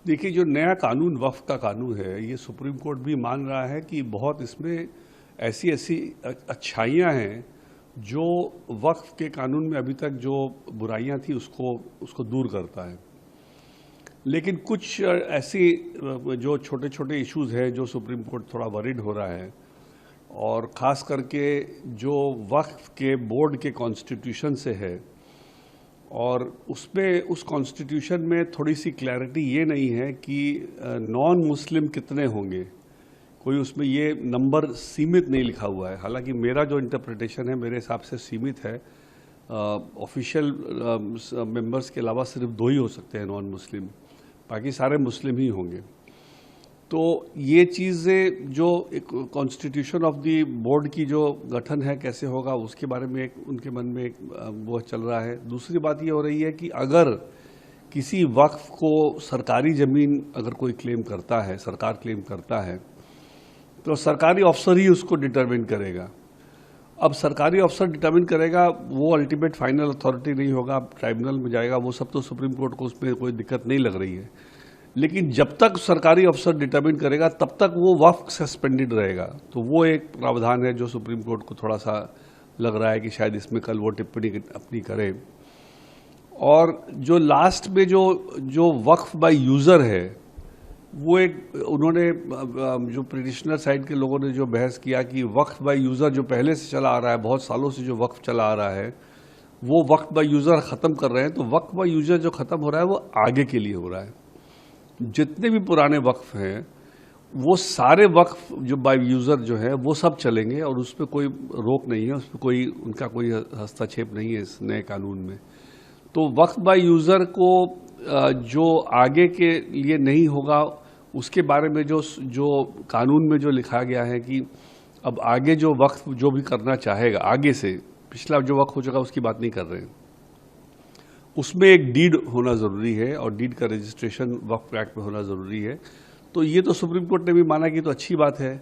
देखिए, जो नया कानून वक्फ का कानून है, ये सुप्रीम कोर्ट भी मान रहा है कि बहुत इसमें ऐसी ऐसी अच्छाइयाँ हैं जो वक्फ के कानून में अभी तक जो बुराइयां थी उसको दूर करता है। लेकिन कुछ ऐसी जो छोटे छोटे इश्यूज हैं जो सुप्रीम कोर्ट थोड़ा वरीड हो रहा है, और ख़ास करके जो वक्फ के बोर्ड के कॉन्स्टिट्यूशन से है, और उसमें उस कॉन्स्टिट्यूशन में थोड़ी सी क्लैरिटी ये नहीं है कि नॉन मुस्लिम कितने होंगे। कोई उसमें ये नंबर सीमित नहीं लिखा हुआ है। हालांकि मेरा जो इंटरप्रिटेशन है मेरे हिसाब से सीमित है। ऑफिशियल मेंबर्स के अलावा सिर्फ 2 ही हो सकते हैं नॉन मुस्लिम, बाकी सारे मुस्लिम ही होंगे। तो ये चीज़ें जो एक कॉन्स्टिट्यूशन ऑफ द बोर्ड की जो गठन है कैसे होगा, उसके बारे में उनके मन में वो चल रहा है। दूसरी बात ये हो रही है कि अगर किसी वक्फ को सरकारी ज़मीन अगर कोई क्लेम करता है, सरकार क्लेम करता है, तो सरकारी अफसर ही उसको डिटरमिन करेगा। अब सरकारी अफसर डिटरमिन करेगा, वो अल्टीमेट फाइनल अथॉरिटी नहीं होगा, ट्राइब्यूनल में जाएगा। वो सब तो सुप्रीम कोर्ट को उसमें कोई दिक्कत नहीं लग रही है। लेकिन जब तक सरकारी अफसर डिटरमिन करेगा तब तक वो वक्फ सस्पेंडेड रहेगा। तो वो एक प्रावधान है जो सुप्रीम कोर्ट को थोड़ा सा लग रहा है कि शायद इसमें कल वो टिप्पणी अपनी करे। और जो लास्ट में जो वक्फ बाय यूज़र है, वो एक उन्होंने जो पिटिशनर साइड के लोगों ने जो बहस किया कि वक्फ बाय यूज़र जो पहले से चला आ रहा है, बहुत सालों से जो वक्फ चला आ रहा है, वो वक्फ बाय यूज़र ख़त्म कर रहे हैं। तो वक्फ बाय यूज़र जो ख़त्म हो रहा है वो आगे के लिए हो रहा है। जितने भी पुराने वक्फ हैं वो सारे वक्फ जो बाय यूज़र जो है वो सब चलेंगे, और उस पर कोई रोक नहीं है, उस पर उनका कोई हस्तक्षेप नहीं है इस नए कानून में। तो वक्फ बाय यूज़र को जो आगे के लिए नहीं होगा, उसके बारे में जो कानून में जो लिखा गया है कि अब आगे जो वक्फ जो भी करना चाहेगा, आगे से पिछला जो वक्फ हो चुका उसकी बात नहीं कर रहे हैं, उसमें एक डीड होना ज़रूरी है, और डीड का रजिस्ट्रेशन वक्फ एक्ट में होना ज़रूरी है। तो ये तो सुप्रीम कोर्ट ने भी माना कि तो अच्छी बात है,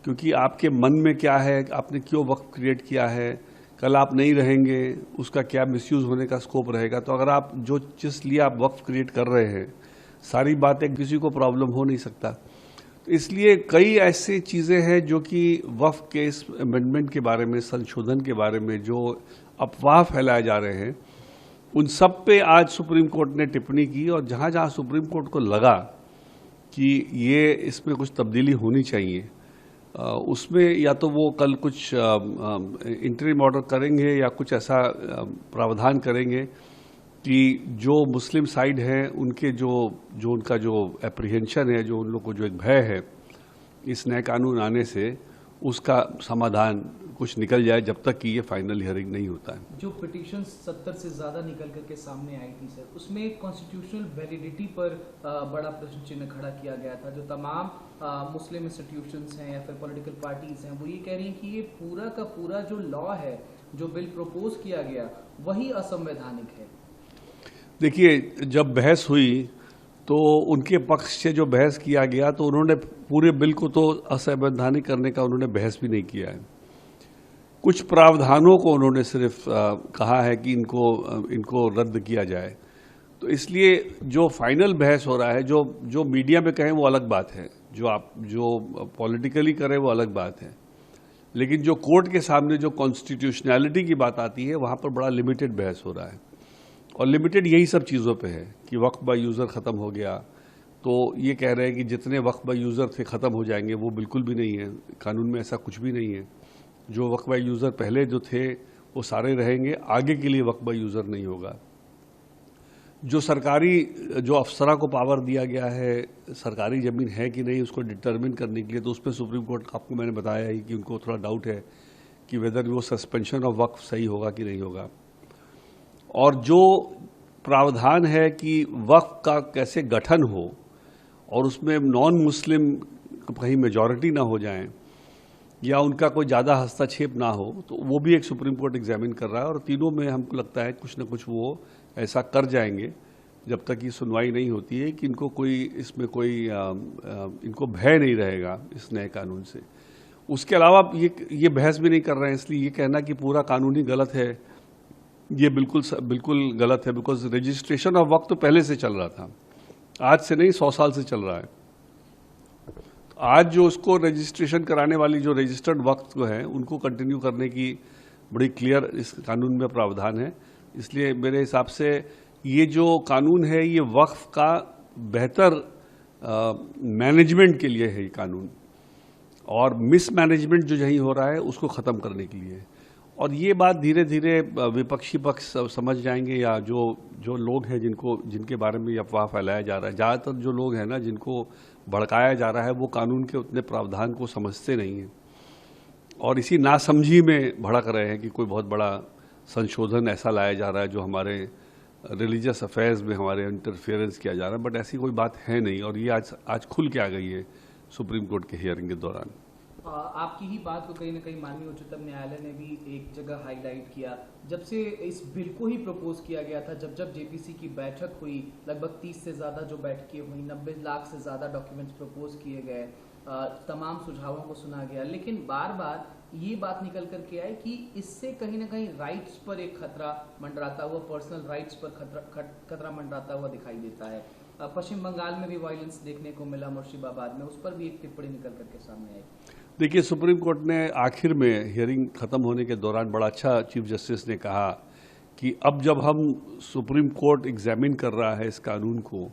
क्योंकि आपके मन में क्या है, आपने क्यों वक्फ क्रिएट किया है, कल आप नहीं रहेंगे, उसका क्या मिसयूज़ होने का स्कोप रहेगा। तो अगर आप जो जिस लिए आप वक्फ क्रिएट कर रहे हैं, सारी बातें किसी को प्रॉब्लम हो नहीं सकता। तो इसलिए कई ऐसी चीज़ें हैं जो कि वक्फ के इस अमेंडमेंट के बारे में, संशोधन के बारे में जो अफवाह फैलाए जा रहे हैं, उन सब पे आज सुप्रीम कोर्ट ने टिप्पणी की। और जहाँ जहाँ सुप्रीम कोर्ट को लगा कि ये इसमें कुछ तब्दीली होनी चाहिए, उसमें या तो वो कल कुछ इंटरिम ऑर्डर करेंगे या कुछ ऐसा प्रावधान करेंगे कि जो मुस्लिम साइड है उनके जो उनका जो एप्रीहेंशन है, जो उन लोग को जो एक भय है इस नए कानून आने से, उसका समाधान कुछ निकल जाए, जब तक कि ये फाइनल हियरिंग नहीं होता है। जो पिटीशन 70 से ज़्यादा निकल करके सामने आई थी सर, उसमें कॉन्स्टिट्यूशनल वैलिडिटी पर बड़ा प्रश्न चिन्ह खड़ा किया गया था। जो तमाम मुस्लिम इंस्टीट्यूशंस हैं या फिर पॉलिटिकल पार्टीज हैं, वो ये कह रही हैं कि ये पूरा का पूरा जो लॉ है, जो बिल प्रपोज किया गया, वही असंवैधानिक है। देखिए, जब बहस हुई तो उनके पक्ष से जो बहस किया गया, तो उन्होंने पूरे बिल को तो असंवैधानिक करने का उन्होंने बहस भी नहीं किया है। कुछ प्रावधानों को उन्होंने सिर्फ कहा है कि इनको रद्द किया जाए। तो इसलिए जो फाइनल बहस हो रहा है, जो मीडिया में कहें वो अलग बात है, जो पॉलिटिकली करें वो अलग बात है, लेकिन जो कोर्ट के सामने जो कॉन्स्टिट्यूशनैलिटी की बात आती है, वहाँ पर बड़ा लिमिटेड बहस हो रहा है। और लिमिटेड यही सब चीज़ों पे है कि वक्फ बाय यूज़र ख़त्म हो गया, तो ये कह रहे हैं कि जितने वक्फ बाय यूज़र थे ख़त्म हो जाएंगे। वो बिल्कुल भी नहीं है, कानून में ऐसा कुछ भी नहीं है। जो वक्फ बाय यूज़र पहले जो थे वो सारे रहेंगे, आगे के लिए वक्फ बाय यूज़र नहीं होगा। जो सरकारी जो अफसरा को पावर दिया गया है सरकारी ज़मीन है कि नहीं उसको डिटरमिन करने के लिए, तो उस पर सुप्रीम कोर्ट आपको मैंने बताया ही कि उनको थोड़ा डाउट है कि वेदर वो सस्पेंशन ऑफ वक्फ सही होगा कि नहीं होगा। और जो प्रावधान है कि वक्फ का कैसे गठन हो और उसमें नॉन मुस्लिम कहीं मेजॉरिटी ना हो जाएं या उनका कोई ज़्यादा हस्तक्षेप ना हो, तो वो भी एक सुप्रीम कोर्ट एग्जामिन कर रहा है। और तीनों में हमको लगता है कुछ ना कुछ वो ऐसा कर जाएंगे जब तक ये सुनवाई नहीं होती है कि इनको कोई इसमें कोई इनको भय नहीं रहेगा इस नए कानून से। उसके अलावा ये बहस भी नहीं कर रहे हैं, इसलिए ये कहना कि पूरा कानून ही गलत है, ये बिल्कुल गलत है। बिकॉज रजिस्ट्रेशन ऑफ वक्त तो पहले से चल रहा था, आज से नहीं, 100 साल से चल रहा है। आज जो उसको रजिस्ट्रेशन कराने वाली जो रजिस्टर्ड वक्त है उनको कंटिन्यू करने की बड़ी क्लियर इस कानून में प्रावधान है। इसलिए मेरे हिसाब से ये जो कानून है ये वक्फ का बेहतर मैनेजमेंट के लिए है ये कानून, और मिसमैनेजमेंट जो यही हो रहा है उसको ख़त्म करने के लिए। और ये बात धीरे धीरे विपक्षी पक्ष समझ जाएंगे, या जो लोग हैं जिनके बारे में ये अफवाह फैलाया जा रहा है, ज़्यादातर जो लोग हैं ना जिनको भड़काया जा रहा है वो कानून के उतने प्रावधान को समझते नहीं हैं और इसी नासमझी में भड़क रहे हैं कि कोई बहुत बड़ा संशोधन ऐसा लाया जा रहा है जो हमारे रिलीजियस अफेयर्स में हमारे इंटरफेरेंस किया जा रहा है। बट ऐसी कोई बात है नहीं, और ये आज खुल के आ गई है सुप्रीम कोर्ट के हियरिंग के दौरान। आपकी ही बात को कहीं ना कहीं माननीय उच्चतम न्यायालय ने भी एक जगह हाईलाइट किया। जब से इस बिल को ही प्रपोज किया गया था, जब जेपीसी की बैठक हुई, लगभग 30 से ज़्यादा जो बैठकें हुई, 90 लाख से ज़्यादा डॉक्यूमेंट्स प्रपोज किए गए, तमाम सुझावों को सुना गया, लेकिन बार बार ये बात निकल कर के आई कि इससे कहीं ना कहीं राइट्स पर एक खतरा मंडराता हुआ, पर्सनल राइट्स पर खतरा मंडराता हुआ दिखाई देता है। पश्चिम बंगाल में भी वायलेंस देखने को मिला, मुर्शिदाबाद में, उस पर भी एक टिप्पणी निकल करके सामने आई। देखिए, सुप्रीम कोर्ट ने आखिर में हियरिंग ख़त्म होने के दौरान बड़ा अच्छा चीफ जस्टिस ने कहा कि अब जब हम सुप्रीम कोर्ट एग्जामिन कर रहा है इस कानून को,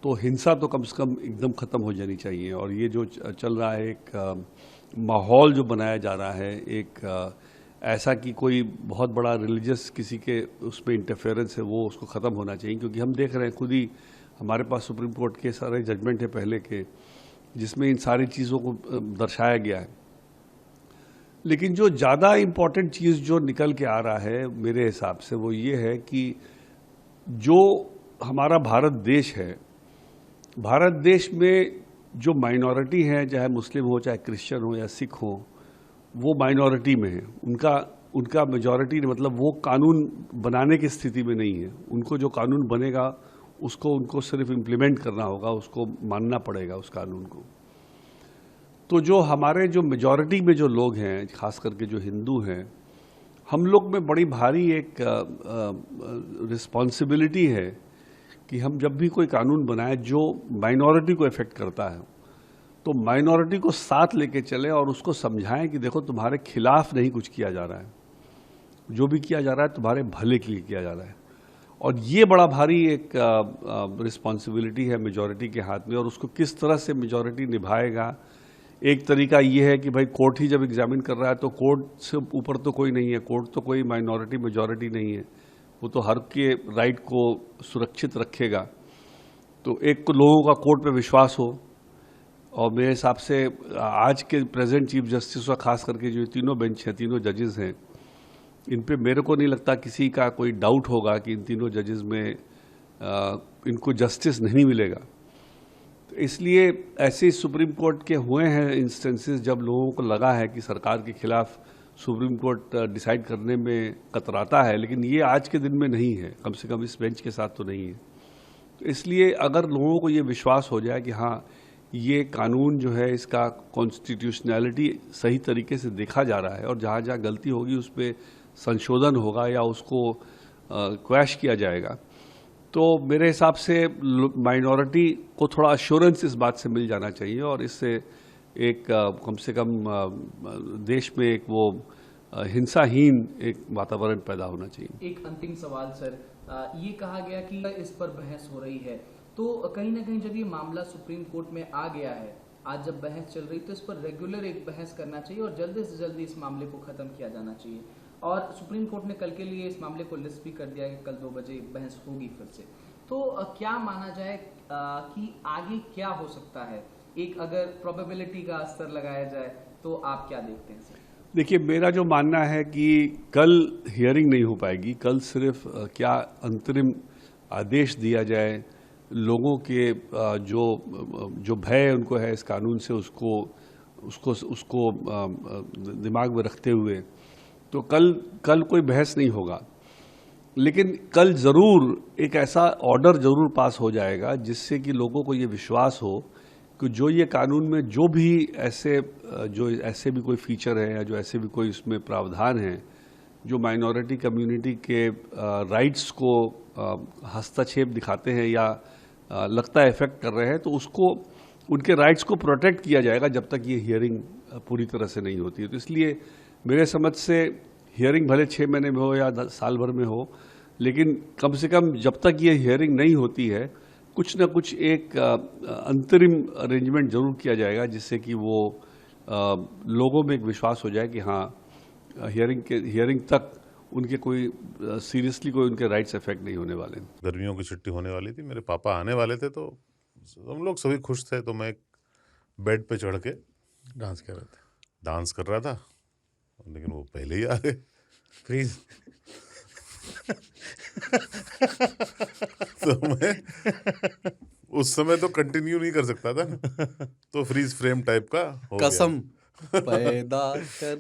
तो हिंसा तो कम से कम एकदम ख़त्म हो जानी चाहिए। और ये जो चल रहा है एक माहौल जो बनाया जा रहा है, एक ऐसा कि कोई बहुत बड़ा रिलीजियस किसी के उसमें इंटरफेरेंस है, वो उसको ख़त्म होना चाहिए। क्योंकि हम देख रहे हैं खुद ही, हमारे पास सुप्रीम कोर्ट के सारे जजमेंट है पहले के जिसमें इन सारी चीज़ों को दर्शाया गया है। लेकिन जो ज़्यादा इम्पॉर्टेंट चीज़ जो निकल के आ रहा है मेरे हिसाब से वो ये है कि जो हमारा भारत देश है, भारत देश में जो माइनॉरिटी है, चाहे मुस्लिम हो, चाहे क्रिश्चियन हो या सिख हो, वो माइनॉरिटी में है। उनका मेजॉरिटी मतलब वो कानून बनाने की स्थिति में नहीं है। उनको जो कानून बनेगा उसको उनको सिर्फ इम्प्लीमेंट करना होगा, उसको मानना पड़ेगा उस कानून को। तो जो हमारे जो मेजॉरिटी में जो लोग हैं, खास करके जो हिंदू हैं, हम लोग में बड़ी भारी एक रिस्पॉन्सिबिलिटी है कि हम जब भी कोई कानून बनाए जो माइनॉरिटी को इफेक्ट करता है, तो माइनॉरिटी को साथ लेके चले और उसको समझाएं कि देखो तुम्हारे खिलाफ नहीं कुछ किया जा रहा है, जो भी किया जा रहा है तुम्हारे भले के लिए किया जा रहा है। और ये बड़ा भारी एक रिस्पॉन्सिबिलिटी है मेजॉरिटी के हाथ में, और उसको किस तरह से मेजॉरिटी निभाएगा। एक तरीका ये है कि भाई कोर्ट ही जब एग्जामिन कर रहा है तो कोर्ट से ऊपर तो कोई नहीं है, कोर्ट तो कोई माइनॉरिटी मेजॉरिटी नहीं है, वो तो हर के राइट को सुरक्षित रखेगा। तो एक तो लोगों का कोर्ट पे विश्वास हो, और मेरे हिसाब से आज के प्रेजेंट चीफ जस्टिस और खास करके जो तीनों बेंच हैं, तीनों जजेस हैं, इन पे मेरे को नहीं लगता किसी का कोई डाउट होगा कि इन तीनों जजेस में इनको जस्टिस नहीं मिलेगा। तो इसलिए ऐसे सुप्रीम कोर्ट के हुए हैं इंस्टेंसेस जब लोगों को लगा है कि सरकार के खिलाफ सुप्रीम कोर्ट डिसाइड करने में कतराता है, लेकिन ये आज के दिन में नहीं है, कम से कम इस बेंच के साथ तो नहीं है। तो इसलिए अगर लोगों को ये विश्वास हो जाए कि हाँ, ये कानून जो है इसका कॉन्स्टिट्यूशनैलिटी सही तरीके से देखा जा रहा है और जहाँ जहाँ गलती होगी उस पर संशोधन होगा या उसको क्वैश किया जाएगा, तो मेरे हिसाब से माइनॉरिटी को थोड़ा अश्योरेंस इस बात से मिल जाना चाहिए, और इससे एक कम से कम देश में एक वो हिंसाहीन एक वातावरण पैदा होना चाहिए। एक अंतिम सवाल सर, ये कहा गया कि इस पर बहस हो रही है, तो कहीं ना कहीं जब ये मामला सुप्रीम कोर्ट में आ गया है, आज जब बहस चल रही, तो इस पर रेगुलर एक बहस करना चाहिए और जल्दी से जल्दी इस मामले को खत्म किया जाना चाहिए। और सुप्रीम कोर्ट ने कल के लिए इस मामले को लिस्ट भी कर दिया कि कल 2 बजे बहस होगी फिर से। तो क्या माना जाए कि आगे क्या हो सकता है, एक अगर प्रोबेबिलिटी का स्तर लगाया जाए तो आप क्या देखते हैं सर? देखिए, मेरा जो मानना है कि कल हियरिंग नहीं हो पाएगी। कल सिर्फ क्या अंतरिम आदेश दिया जाए, लोगों के जो भय उनको है इस कानून से उसको दिमाग में रखते हुए, तो कल कोई बहस नहीं होगा। लेकिन कल ज़रूर एक ऐसा ऑर्डर ज़रूर पास हो जाएगा जिससे कि लोगों को ये विश्वास हो कि जो ये कानून में जो ऐसे भी कोई फीचर है या जो ऐसे भी कोई इसमें प्रावधान है जो माइनॉरिटी कम्युनिटी के राइट्स को हस्तक्षेप दिखाते हैं या लगता है इफेक्ट कर रहे हैं, तो उसको उनके राइट्स को प्रोटेक्ट किया जाएगा जब तक ये हियरिंग पूरी तरह से नहीं होती है। तो इसलिए मेरे समझ से हियरिंग भले 6 महीने में हो या साल भर में हो, लेकिन कम से कम जब तक ये हियरिंग नहीं होती है कुछ ना कुछ एक अंतरिम अरेंजमेंट जरूर किया जाएगा, जिससे कि वो लोगों में एक विश्वास हो जाए कि हाँ हियरिंग तक उनके कोई सीरियसली कोई उनके राइट्स अफेक्ट नहीं होने वाले। गर्मियों की छुट्टी होने वाली थी, मेरे पापा आने वाले थे, तो हम लोग सभी खुश थे। तो मैं एक बेड पे चढ़ के डांस कर रहे थे, डांस कर रहा था, लेकिन वो पहले ही आ गए। फ्रीज। तो मैं उस समय तो कंटिन्यू नहीं कर सकता था ना, तो फ्रीज फ्रेम टाइप का हो गया। कसम पैदा कर